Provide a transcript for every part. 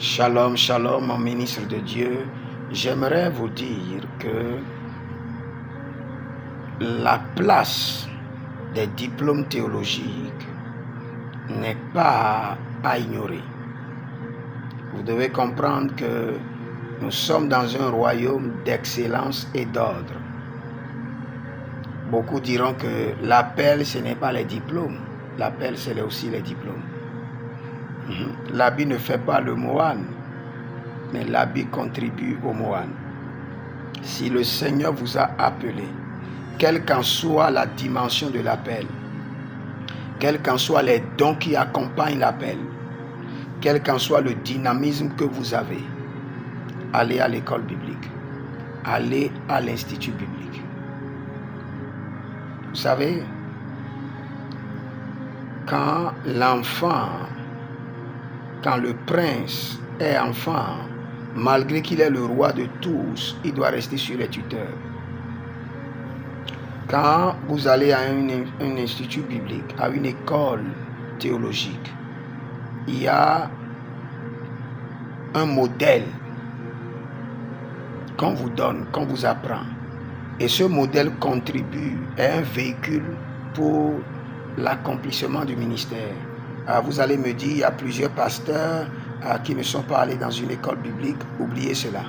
Shalom, shalom, mon ministre de Dieu. J'aimerais vous dire que la place des diplômes théologiques n'est pas à ignorer. Vous devez comprendre que nous sommes dans un royaume d'excellence et d'ordre. Beaucoup diront que l'appel, ce n'est pas les diplômes. L'appel, c'est aussi les diplômes. L'habit ne fait pas le moine, mais l'habit contribue au moine. Si le Seigneur vous a appelé, quelle qu'en soit la dimension de l'appel, quels qu'en soient les dons qui accompagnent l'appel, quel qu'en soit le dynamisme que vous avez, allez à l'école biblique, allez à l'institut biblique. Vous savez, quand le prince est enfant, malgré qu'il est le roi de tous, il doit rester sur les tuteurs. Quand vous allez à un institut biblique, à une école théologique, il y a un modèle qu'on vous donne, qu'on vous apprend. Et ce modèle contribue, est un véhicule pour l'accomplissement du ministère. Alors vous allez me dire, il y a plusieurs pasteurs qui ne sont pas allés dans une école biblique. Oubliez cela.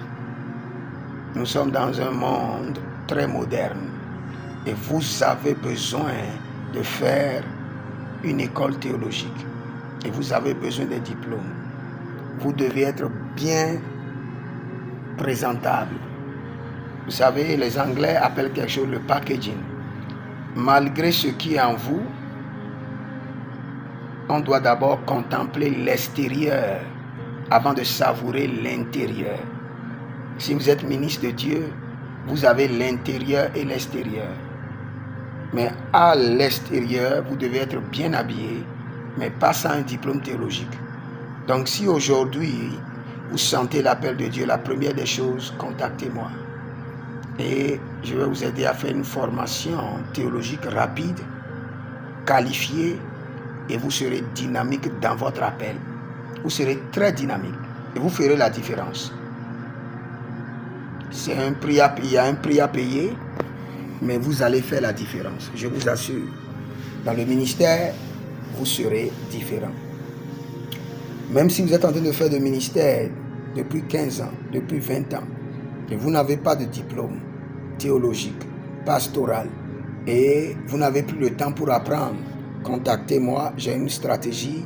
Nous sommes dans un monde très moderne et vous avez besoin de faire une école théologique et vous avez besoin des diplômes. Vous devez être bien présentable. Vous savez, les Anglais appellent quelque chose le packaging. Malgré ce qui est en vous, on doit d'abord contempler l'extérieur avant de savourer l'intérieur. Si vous êtes ministre de Dieu, vous avez l'intérieur et l'extérieur. Mais à l'extérieur, vous devez être bien habillé, mais pas sans un diplôme théologique. Donc si aujourd'hui, vous sentez l'appel de Dieu, la première des choses, contactez-moi. Et je vais vous aider à faire une formation théologique rapide, qualifiée, et vous serez dynamique dans votre appel. Vous serez très dynamique et vous ferez la différence. Il y a un prix à payer, mais vous allez faire la différence. Je vous assure, dans le ministère, vous serez différent. Même si vous êtes en train de faire le ministère depuis 15 ans, depuis 20 ans, et vous n'avez pas de diplôme théologique, pastoral, et vous n'avez plus le temps pour apprendre, contactez-moi, j'ai une stratégie